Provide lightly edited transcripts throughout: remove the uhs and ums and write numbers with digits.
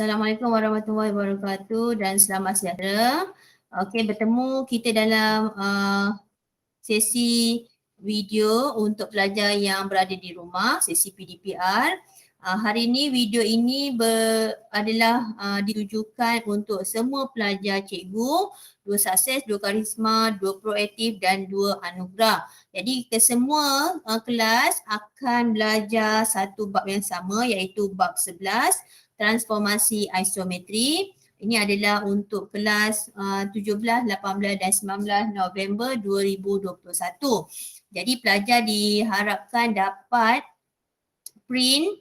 Assalamualaikum warahmatullahi wabarakatuh dan selamat sejahtera. Okey, bertemu kita dalam sesi video untuk pelajar yang berada di rumah, sesi PDPR. Hari ini video ini adalah ditujukan untuk semua pelajar cikgu, 2 sukses, 2 karisma, 2 proaktif dan 2 anugerah. Jadi kesemua kelas akan belajar satu bab yang sama iaitu bab 11, transformasi isometri. Ini adalah untuk kelas 17, 18 dan 19 November 2021. Jadi pelajar diharapkan dapat print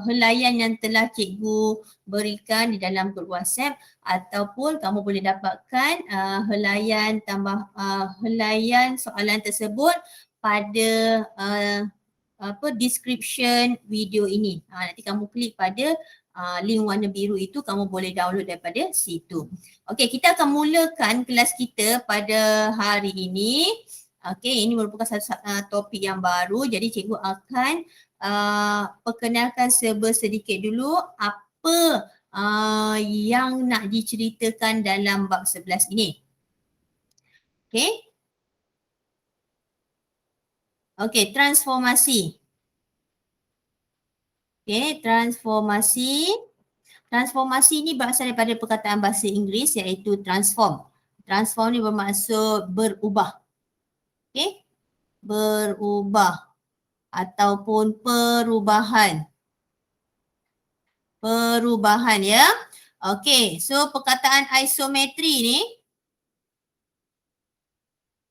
helaian yang telah cikgu berikan di dalam grup WhatsApp, ataupun kamu boleh dapatkan helaian soalan tersebut pada description video ini. Nanti kamu klik pada link warna biru itu, kamu boleh download daripada situ. Okey, kita akan mulakan kelas kita pada hari ini. Okey, ini merupakan satu topik yang baru, jadi cikgu akan perkenalkan sedikit dulu apa yang nak diceritakan dalam bab 11 ini. Okey. Okey, transformasi. Okey, transformasi. Transformasi ni berasal daripada perkataan bahasa Inggeris iaitu transform. Transform ni bermaksud berubah. Okey? Berubah ataupun perubahan. Perubahan ya. Okey, so perkataan isometri ni,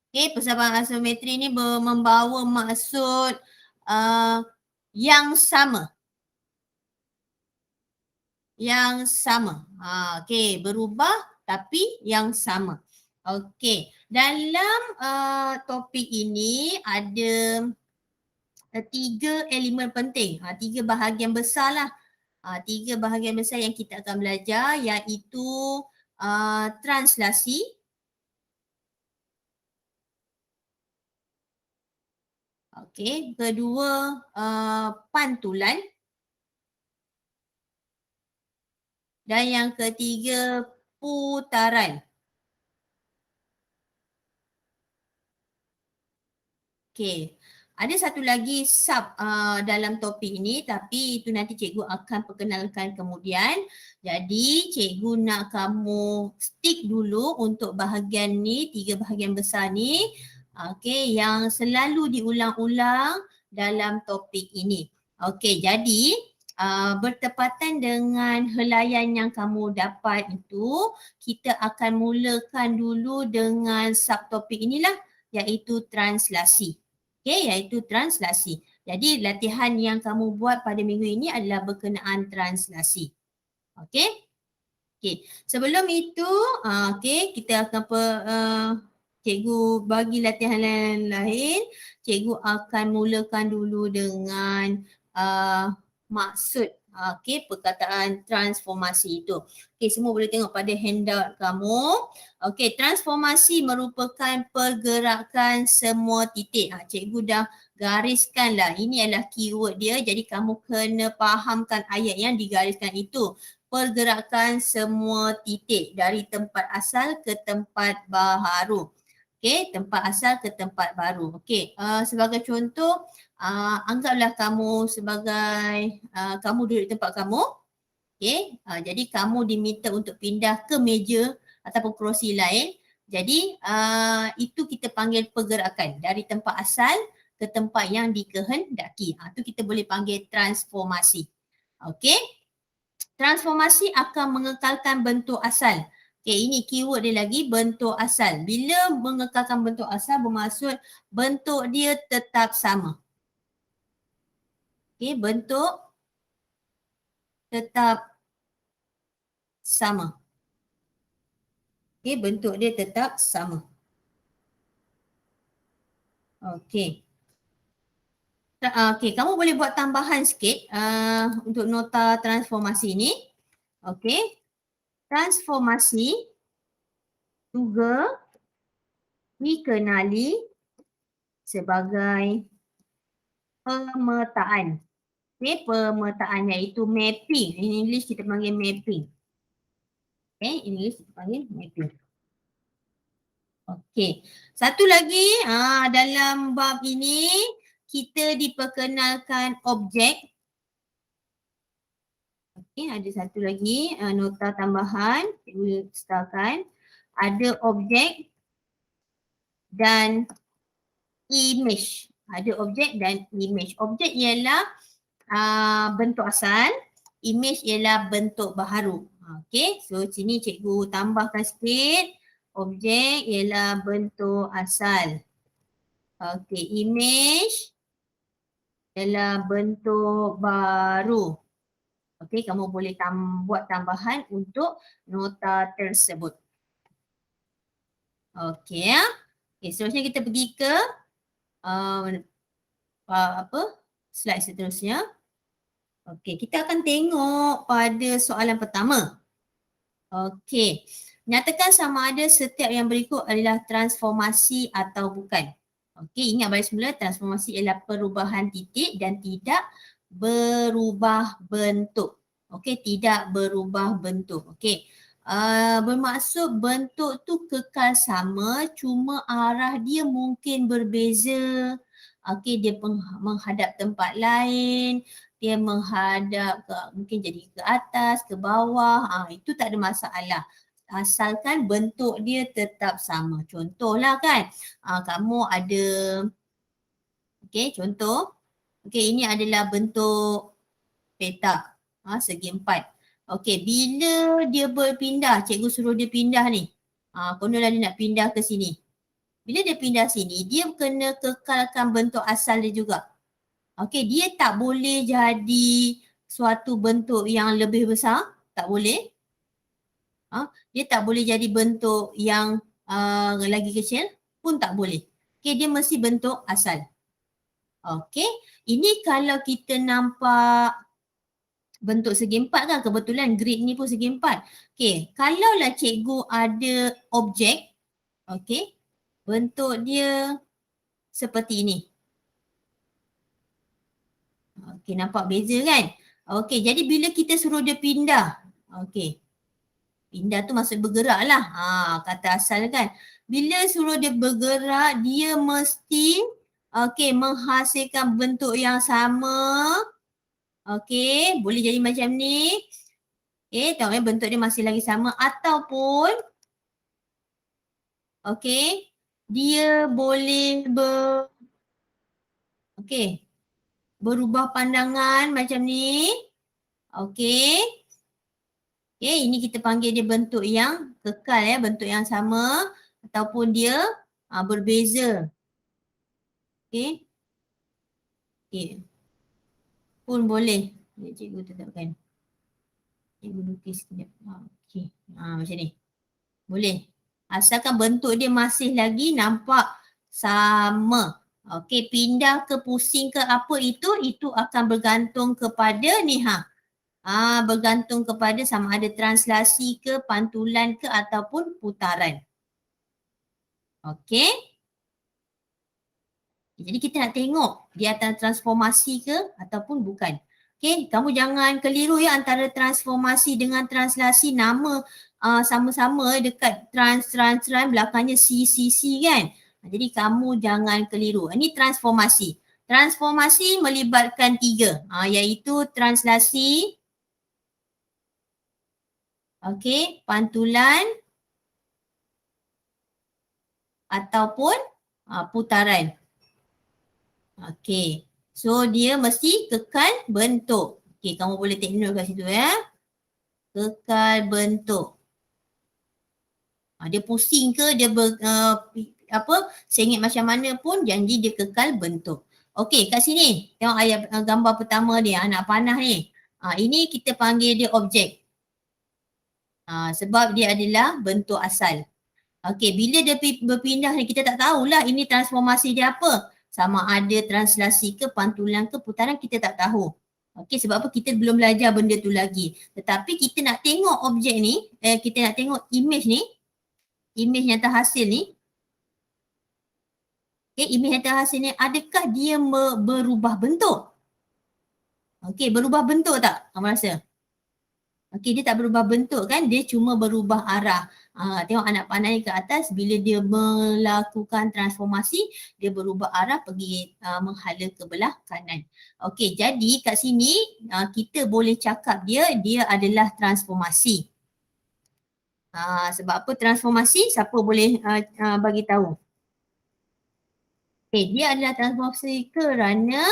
okey, persamaan isometri ni membawa maksud yang sama. Yang sama. Okey, berubah tapi yang sama. Okey, dalam topik ini ada 3 elemen penting. 3 bahagian besar lah. 3 bahagian besar yang kita akan belajar iaitu translasi. Okey, kedua pantulan. Dan yang ketiga putaran. Okey. Ada satu lagi sub dalam topik ini, tapi itu nanti cikgu akan perkenalkan kemudian. Jadi cikgu nak kamu stick dulu untuk bahagian ni, 3 bahagian besar ni. Okey, yang selalu diulang-ulang dalam topik ini. Okey, jadi bertepatan dengan helaian yang kamu dapat itu, kita akan mulakan dulu dengan subtopik inilah, iaitu translasi. Okey, iaitu translasi. Jadi latihan yang kamu buat pada minggu ini adalah berkenaan translasi. Okey? Okey, sebelum itu okey, kita akan cikgu bagi latihan lain. Cikgu akan mulakan dulu dengan maksud perkataan transformasi itu. Okey, semua boleh tengok pada handout kamu. Okey, transformasi merupakan pergerakan semua titik. Cikgu dah gariskan lah. Ini adalah keyword dia. Jadi kamu kena fahamkan ayat yang digariskan itu. Pergerakan semua titik dari tempat asal ke tempat baru. Okey, tempat asal ke tempat baru. Okey, sebagai contoh, anggaplah kamu sebagai kamu duduk di tempat kamu. Okey, jadi kamu diminta untuk pindah ke meja ataupun kerusi lain. Jadi itu kita panggil pergerakan dari tempat asal ke tempat yang dikehendaki. Itu kita boleh panggil transformasi. Okey, transformasi akan mengekalkan bentuk asal. Okey, ini keyword dia lagi, bentuk asal. Bila mengekalkan bentuk asal bermaksud bentuk dia tetap sama. Okey, bentuk tetap sama. Okey, bentuk dia tetap sama. Okey. Okey, kamu boleh buat tambahan sikit untuk nota transformasi ni. Okey. Transformasi juga dikenali sebagai pemetaan. Okay, pemetaannya itu mapping. In English kita panggil mapping. Okay, in English kita panggil mapping. Okay, satu lagi dalam bab ini kita diperkenalkan objek. Okay, ada satu lagi nota tambahan cikgu sertakan. Ada objek dan image. Ada objek dan image. Objek ialah bentuk asal, image ialah bentuk baharu. Okay, so sini cikgu tambahkan sikit. Objek ialah bentuk asal. Okay, image ialah bentuk baru. Okay, kamu boleh buat tambahan untuk nota tersebut. Okay, seterusnya kita pergi ke slide seterusnya. Okey, kita akan tengok pada soalan pertama. Okey, nyatakan sama ada setiap yang berikut adalah transformasi atau bukan. Okey, ingat balik semula transformasi ialah perubahan titik dan tidak berubah bentuk. Okey, tidak berubah bentuk. Okey, bermaksud bentuk tu kekal sama, cuma arah dia mungkin berbeza. Okey, dia menghadap tempat lain, dia menghadap ke, mungkin jadi ke atas, ke bawah, itu tak ada masalah. Asalkan bentuk dia tetap sama. Contohlah kan, kamu ada, okey, contoh, okey, ini adalah bentuk petak, segi 4. Okey, bila dia berpindah, cikgu suruh dia pindah ni, kononlah dia nak pindah ke sini. Bila dia pindah sini, dia kena kekalkan bentuk asal dia juga. Okey, dia tak boleh jadi suatu bentuk yang lebih besar, tak boleh. Dia tak boleh jadi bentuk yang lagi kecil pun tak boleh. Okey, dia mesti bentuk asal. Okey, ini kalau kita nampak bentuk segi 4 kan, kebetulan grid ni pun segi 4. Okey, kalaulah cikgu ada objek, okey, bentuk dia seperti ini. Okey, nampak beza kan? Okey, jadi bila kita suruh dia pindah, okey, pindah tu maksud bergerak lah, kata asal kan. Bila suruh dia bergerak, dia mesti menghasilkan bentuk yang sama. Okey, boleh jadi macam ni. Okey, tengok bentuk dia masih lagi sama ataupun okey, dia boleh berubah pandangan macam ni. Okey. Okey, ini kita panggil dia bentuk yang kekal ya, bentuk yang sama ataupun dia berbeza. Okey. Okey. Pun boleh. Cikgu tetapkan. Cikgu lukis sekejap. Okey. Macam ni. Boleh. Asalkan bentuk dia masih lagi nampak sama. Okey, pindah ke pusing ke apa itu akan bergantung kepada ni bergantung kepada sama ada translasi ke, pantulan ke ataupun putaran. Okey. Jadi kita nak tengok dia akan transformasi ke ataupun bukan. Okey, kamu jangan keliru ya antara transformasi dengan translasi, nama sama-sama dekat trans belakangnya C kan. Jadi kamu jangan keliru. Ini transformasi. Transformasi melibatkan 3 iaitu translasi, okey, pantulan ataupun putaran. Okey. So dia mesti kekal bentuk. Okey, kamu boleh take note kat situ ya. Kekal bentuk. Dia pusing ke, dia sengit macam mana pun janji dia kekal bentuk. Okey, kat sini tengok ayat gambar pertama dia, anak panah ni. Ini kita panggil dia objek. Sebab dia adalah bentuk asal. Okey, bila dia berpindah ni kita tak tahulah ini transformasi dia apa. Sama ada translasi ke, pantulan ke, putaran kita tak tahu. Okey, sebab apa kita belum belajar benda tu lagi. Tetapi kita nak tengok objek ni, kita nak tengok image ni, image nyata hasil ni. Image nyata hasil ni adakah dia berubah bentuk? Okey, berubah bentuk tak? Kamu rasa? Okey, dia tak berubah bentuk kan? Dia cuma berubah arah. Tengok anak panah ni ke atas, bila dia melakukan transformasi, dia berubah arah pergi menghala ke belah kanan. Okey, jadi kat sini kita boleh cakap dia adalah transformasi. Sebab apa transformasi? Siapa boleh bagi tahu? Okay, dia adalah transformasi kerana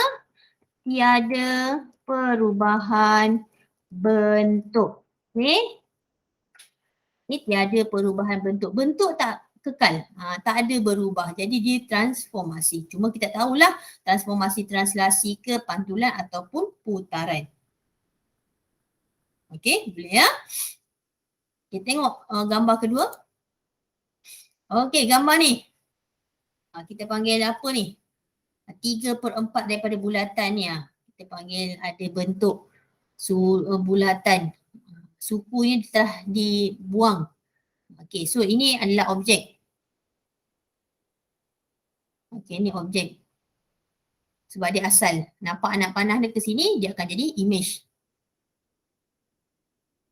tiada perubahan bentuk. Okay, ni tiada perubahan bentuk. Bentuk tak kekal, tak ada berubah. Jadi dia transformasi. Cuma kita tahulah transformasi translasi ke pantulan ataupun putaran. Okay, boleh ya? Kita tengok gambar kedua. Okay, gambar ni. Kita panggil apa ni? 3/4 daripada bulatan ni. Kita panggil ada bentuk bulatan. Sukunya telah dibuang. Okay, so ini adalah objek. Okay, ni objek. Sebab dia asal. Nampak anak panah dia ke sini, dia akan jadi image.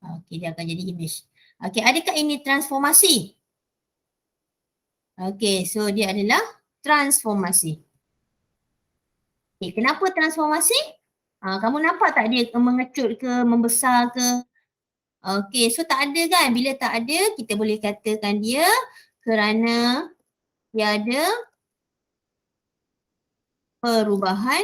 Okay, dia akan jadi image. Okay, adakah ini transformasi? Okay, so dia adalah transformasi. Okay, kenapa transformasi? Kamu nampak tak dia mengecut ke, membesar ke? Okay, so tak ada kan? Bila tak ada, kita boleh katakan dia kerana tiada perubahan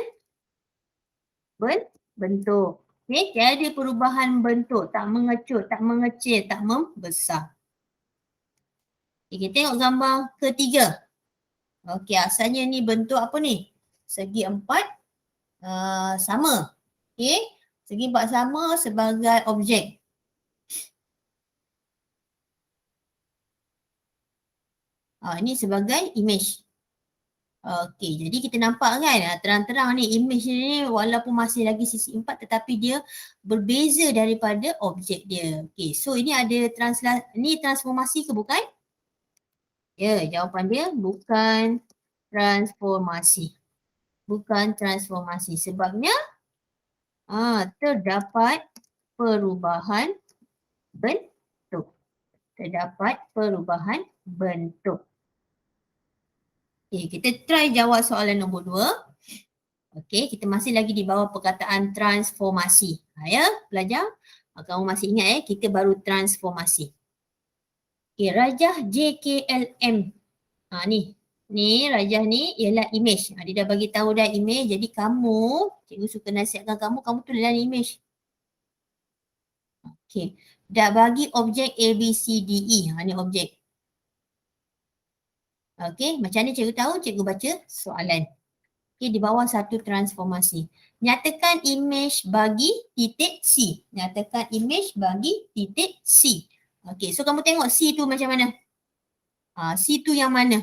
bentuk. Okay, tiada perubahan bentuk, tak mengecut, tak mengecil, tak membesar. Okay, kita tengok gambar ketiga. Okay, asalnya ni bentuk apa ni? Segi empat sama. Okay, segi empat sama sebagai objek. Ini sebagai image. Okey, jadi kita nampak kan terang-terang ni image ni walaupun masih lagi sisi empat tetapi dia berbeza daripada objek dia. Okey, so ini ada ni transformasi ke bukan? Ya, jawapan dia bukan transformasi. Bukan transformasi. Sebabnya terdapat perubahan bentuk. Terdapat perubahan bentuk. Okay, kita try jawab soalan nombor 2. Okay, kita masih lagi di bawah perkataan transformasi. Ya, belajar. Kamu masih ingat kita baru transformasi. Okay, rajah JKLM. Ni rajah ni ialah image. Dia dah bagi tahu dah image. Jadi kamu, cikgu suka nasihatkan kamu tulislah image. Okay, dah bagi objek A, B, C, D, E. Ni objek. Okay, macam mana cikgu tahu? Cikgu baca soalan. Okay, di bawah satu transformasi. Nyatakan image bagi titik C. Nyatakan image bagi titik C. Okay, so kamu tengok C tu macam mana? C tu yang mana?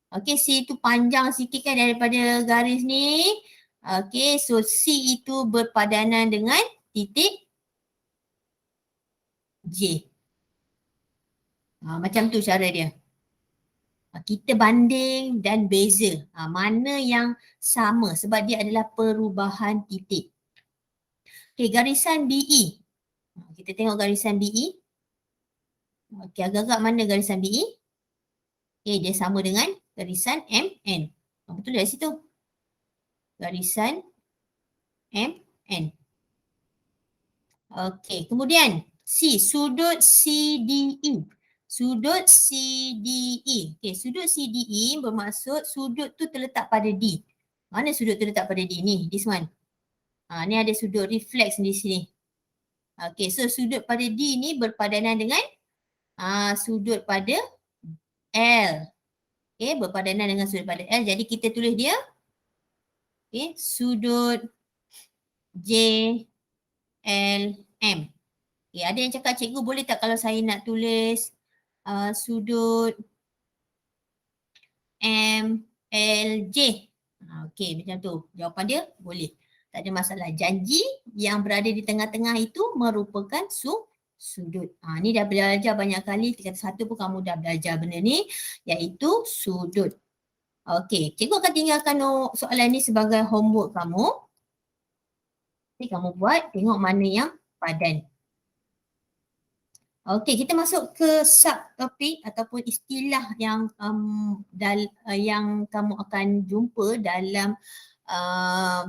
Okay, C tu panjang sikit kan daripada garis ni. Okay, so C itu berpadanan dengan titik J. Macam tu cara dia. Kita banding dan beza. Mana yang sama sebab dia adalah perubahan titik. Okay, garisan BE. Kita tengok garisan BE. Okay, agak-agak mana garisan BE? Okay, dia sama dengan garisan MN. Betul dari situ. Garisan MN. Okay, kemudian C, sudut CDE. Sudut CDE. Okay, sudut CDE bermaksud sudut tu terletak pada D. Mana sudut terletak pada D? Ni, this one. Ni ada sudut reflex di sini. Okay, so sudut pada D ni berpadanan dengan sudut pada L. Okay, berpadanan dengan sudut pada L. Jadi kita tulis dia. Okay, sudut JLM. Okay, ada yang cakap cikgu boleh tak kalau saya nak tulis sudut MLJ. Okey, macam tu. Jawapan dia boleh. Tak ada masalah. Janji yang berada di tengah-tengah itu merupakan sudut. Ni dah belajar banyak kali. Tingkat 1 pun kamu dah belajar benda ni. Iaitu sudut. Okey, cikgu akan tinggalkan soalan ni sebagai homework kamu. Jadi kamu buat, tengok mana yang padan. Okey, kita masuk ke subtopik ataupun istilah yang yang kamu akan jumpa dalam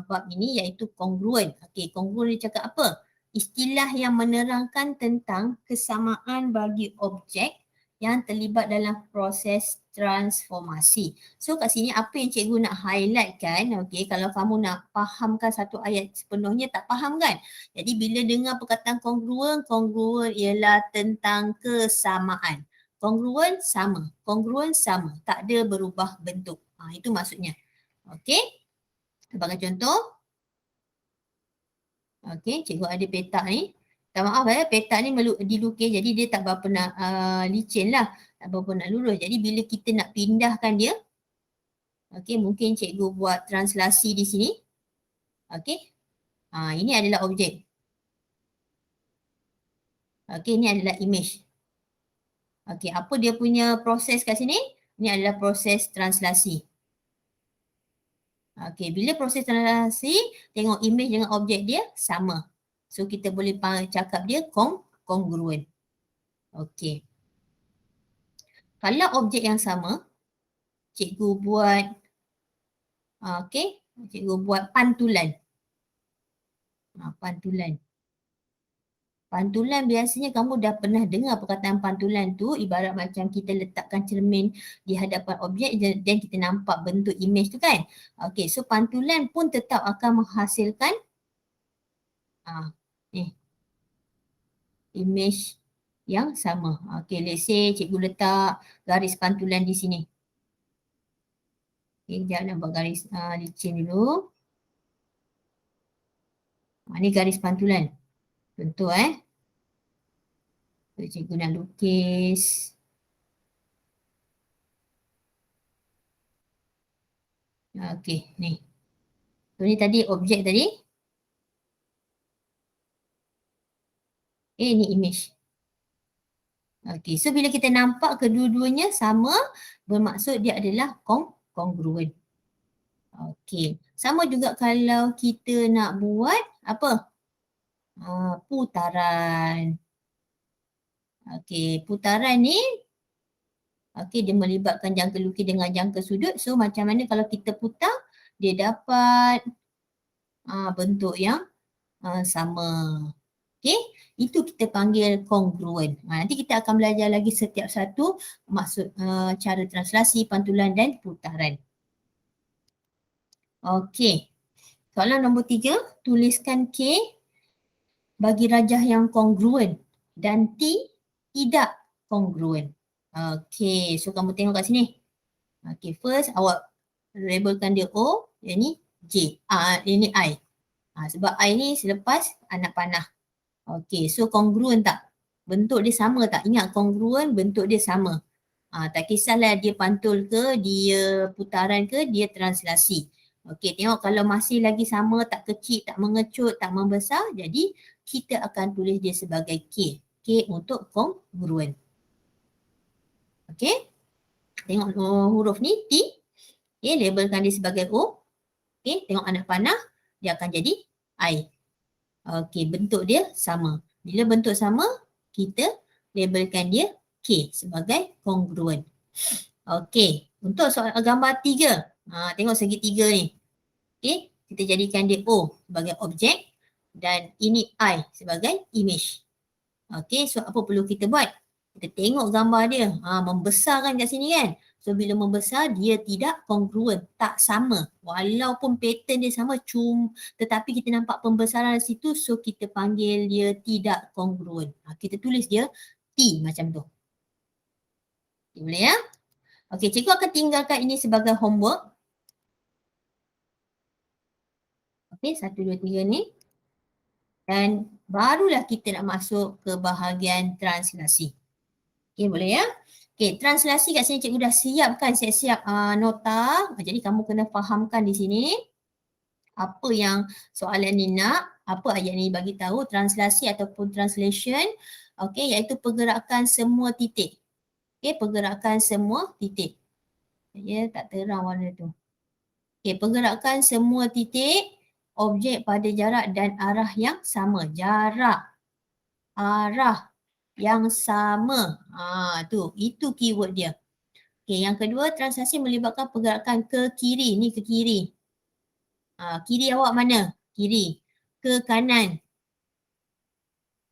bab ini iaitu kongruen. Okey, kongruen dia cakap apa? Istilah yang menerangkan tentang kesamaan bagi objek yang terlibat dalam proses transformasi. So kat sini apa yang cikgu nak highlight kan, okey, kalau kamu nak fahamkan satu ayat sepenuhnya tak faham kan? Jadi bila dengar perkataan kongruen, kongruen ialah tentang kesamaan. Kongruen sama, kongruen sama, tak ada berubah bentuk. Itu maksudnya. Okey, sebagai contoh, okey, cikgu ada petak ni. Tak maaf petak ni dilukis jadi dia tak berapa nak licin lah. Tak berapa nak lurus. Jadi bila kita nak pindahkan dia, okey, mungkin cikgu buat translasi di sini. Okey, ini adalah objek. Okey, ini adalah image. Okey, apa dia punya proses kat sini? Ini adalah proses translasi. Okey, bila proses translasi, tengok image dengan objek dia sama. So kita boleh cakap dia kongruen. Okey. Kalau objek yang sama, cikgu buat cikgu buat pantulan. Pantulan. Pantulan biasanya kamu dah pernah dengar perkataan pantulan tu, ibarat macam kita letakkan cermin di hadapan objek dan kita nampak bentuk image tu kan. Okey, so pantulan pun tetap akan menghasilkan image yang sama. Okey, let's say cikgu letak garis pantulan di sini. Okey, jangan buat garis licin dulu. Ni garis pantulan. Contoh so, cikgu nak lukis. Okey, ni. So ni tadi objek tadi. Ni image. Okey, so bila kita nampak kedua-duanya sama, bermaksud dia adalah kongruen. Okey, sama juga kalau kita nak buat apa? Putaran. Okey, putaran ni dia melibatkan jangka lukis dengan jangka sudut. So macam mana kalau kita putar, dia dapat bentuk yang sama. Okey, itu kita panggil kongruen. Nanti kita akan belajar lagi setiap satu maksud cara translasi, pantulan dan putaran. Okey, soalan nombor 3, tuliskan K bagi rajah yang kongruen dan T tidak kongruen. Okey, so kamu tengok kat sini. Okey, first awak labelkan dia O, yang ni J, ini I. Sebab I ni selepas anak panah. Okey, so kongruen tak? Bentuk dia sama tak? Ingat kongruen bentuk dia sama. Tak kisahlah dia pantul ke, dia putaran ke, dia translasi. Okey, tengok kalau masih lagi sama, tak kecil, tak mengecut, tak membesar, jadi kita akan tulis dia sebagai K. K untuk kongruen. Okey, tengok huruf ni T. Okey, labelkan dia sebagai O. Okey, tengok anak panah, dia akan jadi I. Okey, bentuk dia sama. Bila bentuk sama, kita labelkan dia K sebagai kongruen. Okey, untuk soal gambar 3, tengok segitiga ni. Okey, kita jadikan dia O sebagai objek dan ini I sebagai image. Okey, so apa perlu kita buat? Kita tengok gambar dia, membesar kan kat sini kan? So bila membesar dia tidak kongruen, tak sama. Walaupun pattern dia sama tetapi kita nampak pembesaran di situ, so kita panggil dia tidak kongruen. Kita tulis dia T macam tu. Okay, boleh ya? Okey, cikgu akan tinggalkan ini sebagai homework. Okey, 1, 2, 3 ni. Dan barulah kita nak masuk ke bahagian translasi. Okey, boleh ya? Okey, translasi kat sini cikgu dah siapkan siap-siap nota. Jadi kamu kena fahamkan di sini apa yang soalan ni nak, apa ayat ni bagi tahu, translasi ataupun translation. Okey, iaitu pergerakan semua titik. Okey, pergerakan semua titik. Ya, tak terang warna tu. Okey, pergerakan semua titik objek pada jarak dan arah yang sama. Jarak, arah yang sama. Itu keyword dia. Okey, yang kedua, translasi melibatkan pergerakan ke kiri. Ni ke kiri. Kiri awak mana? Kiri. Ke kanan.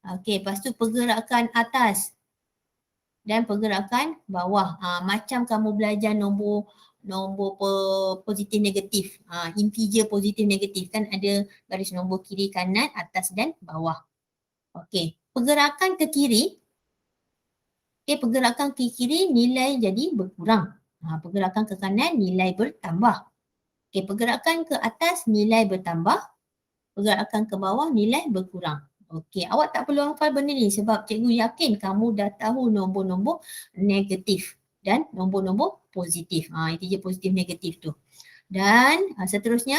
Okey, lepas tu pergerakan atas dan pergerakan bawah. Macam kamu belajar nombor positif negatif. Integer positif negatif kan ada garis nombor kiri, kanan, atas dan bawah. Okey, pergerakan ke kiri. Okey, pergerakan ke kiri nilai jadi berkurang. Pergerakan ke kanan nilai bertambah. Okey, pergerakan ke atas nilai bertambah. Pergerakan ke bawah nilai berkurang. Okey, awak tak perlu hafal benda ni sebab cikgu yakin kamu dah tahu nombor-nombor negatif dan nombor-nombor positif. Integer positif negatif tu. Dan seterusnya,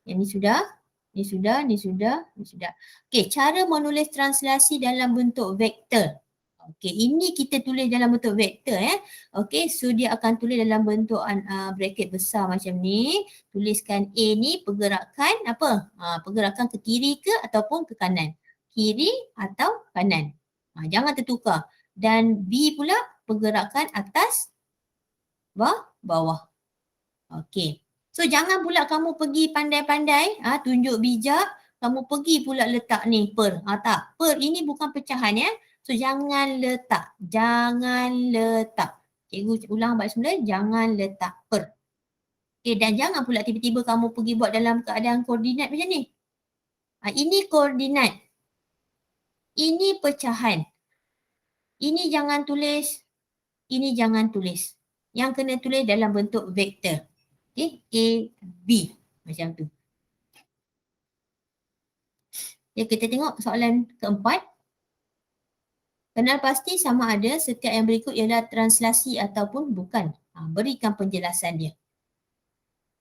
yang ni sudah, ni sudah, ni sudah, ni sudah. Okey, cara menulis translasi dalam bentuk vektor. Okey, ini kita tulis dalam bentuk vektor Okey, so dia akan tulis dalam bentuk bracket besar macam ni. Tuliskan A ni pergerakan apa? Pergerakan ke kiri ke ataupun ke kanan. Kiri atau kanan. Jangan tertukar. Dan B pula pergerakan atas bawah. Okey. So jangan pula kamu pergi pandai-pandai tunjuk bijak, kamu pergi pula letak ni per. Tak, per ini bukan pecahan So jangan letak. Cikgu ulang balik semula, jangan letak per. Okay, dan jangan pula tiba-tiba kamu pergi buat dalam keadaan koordinat macam ni. Ini koordinat. Ini pecahan. Ini jangan tulis. Ini jangan tulis. Yang kena tulis dalam bentuk vektor. Okay, A, B. Macam tu. Ya, kita tengok soalan keempat. Kenal pasti sama ada setiap yang berikut ialah translasi ataupun bukan. Berikan penjelasan dia.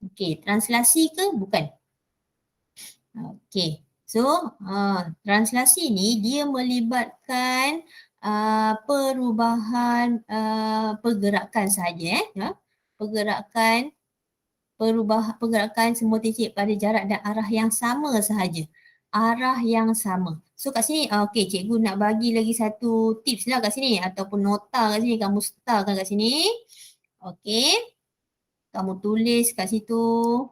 Okey, translasi ke bukan? Okey, so translasi ni dia melibatkan perubahan pergerakan sahaja pergerakan semua titik pada jarak dan arah yang sama sahaja. Arah yang sama. So kat sini, okey, cikgu nak bagi lagi satu tips lah kat sini ataupun nota kat sini. Kamu starkan kat sini. Okey. Kamu tulis kat situ.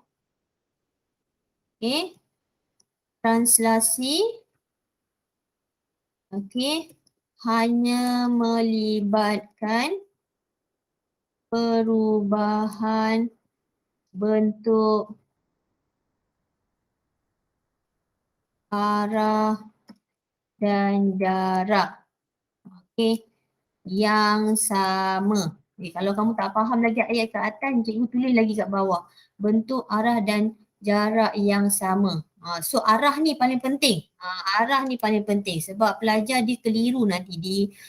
Okey. Translasi. Okey. Hanya melibatkan perubahan bentuk arah dan jarak. Okey, yang sama. Kalau kamu tak faham lagi ayat kat atas, cikgu tulis lagi kat bawah. Bentuk arah dan jarak yang sama. So arah ni paling penting. Arah ni paling penting sebab pelajar dia keliru nanti.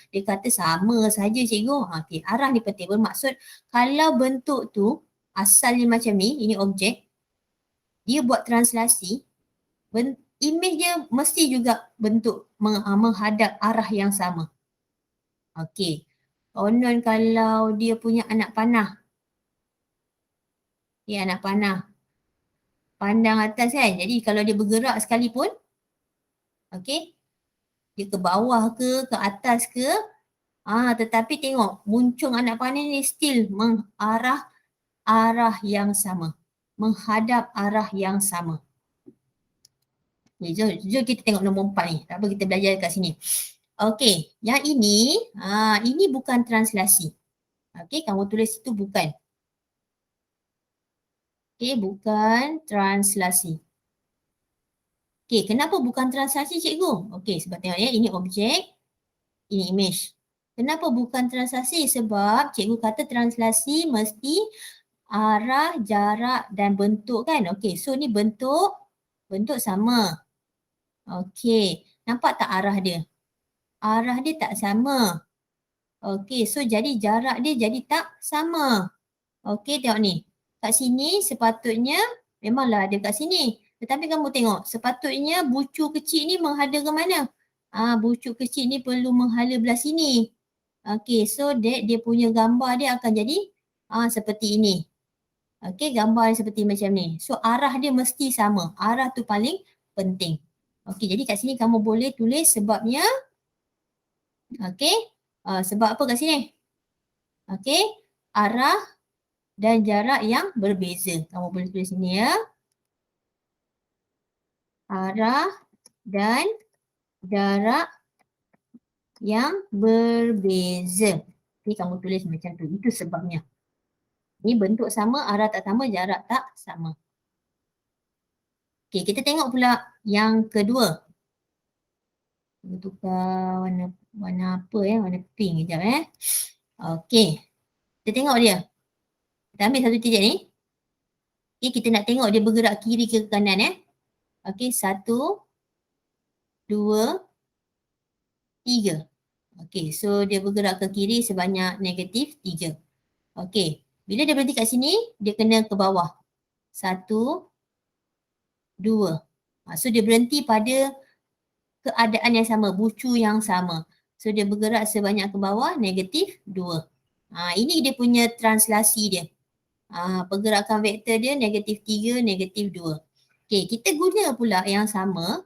Dia kata sama saja cikgu. Okey, arah ni penting. Bermaksud kalau bentuk tu asalnya macam ni, ini objek. Dia buat translasi, image dia mesti juga bentuk menghadap arah yang sama. Okey. Konon kalau dia punya anak panah. Anak panah. Pandang atas kan. Jadi kalau dia bergerak sekalipun. Okey. Dia ke bawah ke atas ke. Tetapi tengok muncung anak panah ni still mengarah arah yang sama. Menghadap arah yang sama. Jom kita tengok nombor 4 ni. Tak apa kita belajar kat sini. Okey, yang ini bukan translasi. Okey, kamu tulis itu bukan. Okey, bukan translasi. Okey, kenapa bukan translasi cikgu? Okey, sebab tengok ini objek, ini image. Kenapa bukan translasi? Sebab cikgu kata translasi mesti arah, jarak dan bentuk kan. Okey, so ni bentuk sama. Okey, nampak tak arah dia? Arah dia tak sama. Okey, so jadi jarak dia jadi tak sama. Okey, tengok ni. Kat sini sepatutnya memanglah ada kat sini. Tetapi kamu tengok, sepatutnya bucu kecil ni menghada ke mana? Bucu kecil ni perlu menghala belah sini. Okey, so dia punya gambar dia akan jadi seperti ini. Okey, gambar seperti macam ni. So arah dia mesti sama. Arah tu paling penting. Okey, jadi kat sini kamu boleh tulis sebabnya. Okey, sebab apa kat sini? Okey, arah dan jarak yang berbeza. Kamu boleh tulis sini ya. Arah dan jarak yang berbeza. Okey, kamu tulis macam tu. Itu sebabnya. Ni bentuk sama, arah tak sama, jarak tak sama. Okey, kita tengok pula yang kedua. Kita tukar warna apa warna pink kejap Okey. Kita tengok dia. Kita ambil satu titik ni. Okey, kita nak tengok dia bergerak kiri ke kanan Okey, 1, 2, 3. Okey, so dia bergerak ke kiri sebanyak -3. Okey, bila dia berhenti kat sini, dia kena ke bawah. 1, 2. So dia berhenti pada keadaan yang sama, bucu yang sama. So dia bergerak sebanyak ke bawah -2. Ini dia punya translasi dia. Pergerakan vektor dia -3, -2. Okey, kita guna pula yang sama.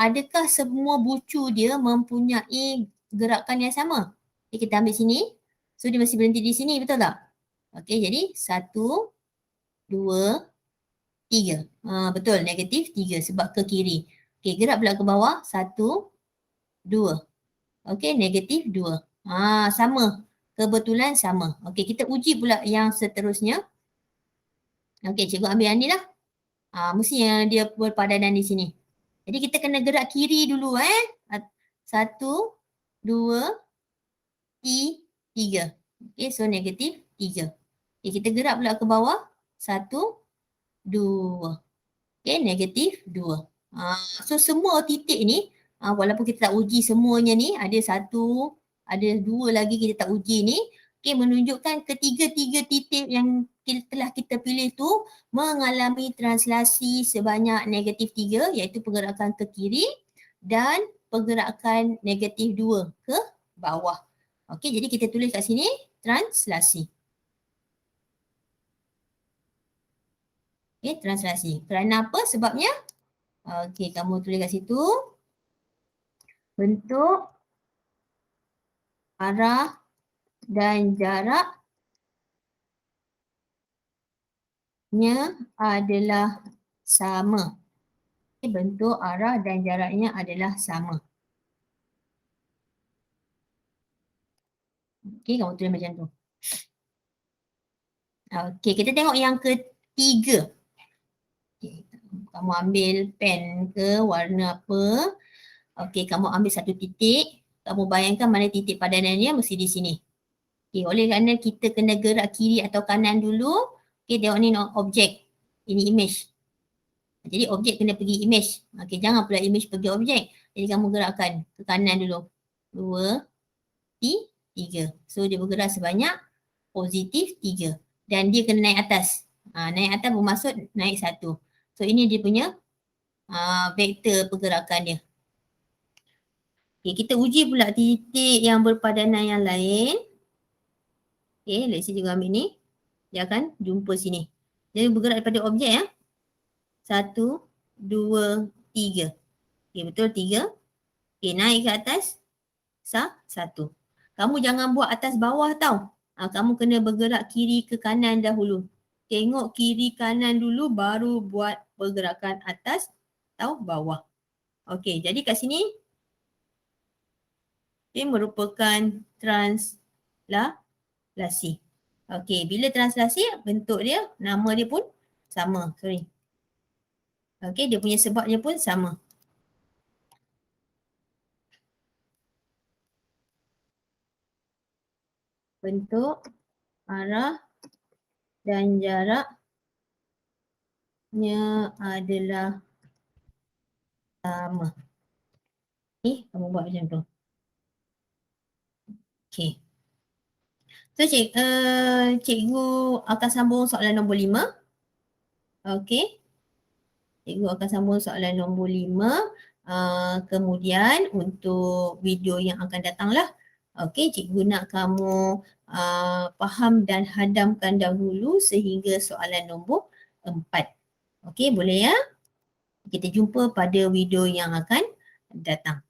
Adakah semua bucu dia mempunyai gerakan yang sama? Okay, kita ambil sini. So dia mesti berhenti di sini, betul tak? Okey, jadi 1, 2, 3. Betul, -3 sebab ke kiri. Okey, gerak pula ke bawah. 1, 2. Okey, -2. Sama. Kebetulan sama. Okey, kita uji pula yang seterusnya. Okey, cikgu ambil yang ni lah. Mestinya dia berpadanan di sini. Jadi kita kena gerak kiri dulu 1, 2, 3. Okey, so -3. Okay, kita gerak pula ke bawah. 1, 2. Okey, -2. So semua titik ni, walaupun kita tak uji semuanya ni, ada 1, ada 2 lagi kita tak uji ni, okey, menunjukkan ketiga-tiga titik yang telah kita pilih tu mengalami translasi sebanyak -3 iaitu pergerakan ke kiri dan pergerakan -2 ke bawah. Okey, jadi kita tulis kat sini translasi. Okey, translasi. Kerana apa sebabnya? Okey, kamu tulis kat situ. Bentuk, arah dan jaraknya adalah sama. Okay, bentuk, arah dan jaraknya adalah sama. Okey, kamu tulis macam tu. Okey, kita tengok yang ketiga. Okay, kamu ambil pen ke warna apa. Okey, kamu ambil satu titik. Kamu bayangkan mana titik padanannya mesti di sini. Okey, oleh kerana kita kena gerak kiri atau kanan dulu. Okey, tengok ni objek. Ini image. Jadi objek kena pergi image. Okey, jangan pula image pergi objek. Jadi kamu gerakkan ke kanan dulu. 2, 3. So dia bergerak sebanyak +3. Dan dia kena naik atas. Naik atas bermaksud naik 1. So ini dia punya vektor pergerakan dia. Okay, kita uji pula titik yang berpadanan yang lain. Okay, let's see juga ambil ni. Dia akan jumpa sini. Dia bergerak daripada objek 1, 2, 3. Okay, betul 3. Okay, naik ke atas. 1. Kamu jangan buat atas bawah tau. Kamu kena bergerak kiri ke kanan dahulu. Tengok kiri kanan dulu baru buat pergerakan atas atau bawah. Okey, jadi kat sini dia merupakan translasi. Okey, bila translasi bentuk dia, nama dia pun sama. Okey, dia punya sebabnya pun sama. Bentuk, arah dan jaraknya adalah sama. Kamu buat macam tu. Okey. So cikgu akan sambung soalan nombor 5. Okey. Cikgu akan sambung soalan nombor 5. Kemudian untuk video yang akan datang lah. Okey, cikgu nak kamu faham dan hadamkan dahulu sehingga soalan nombor 4. Okey, boleh ya? Kita jumpa pada video yang akan datang.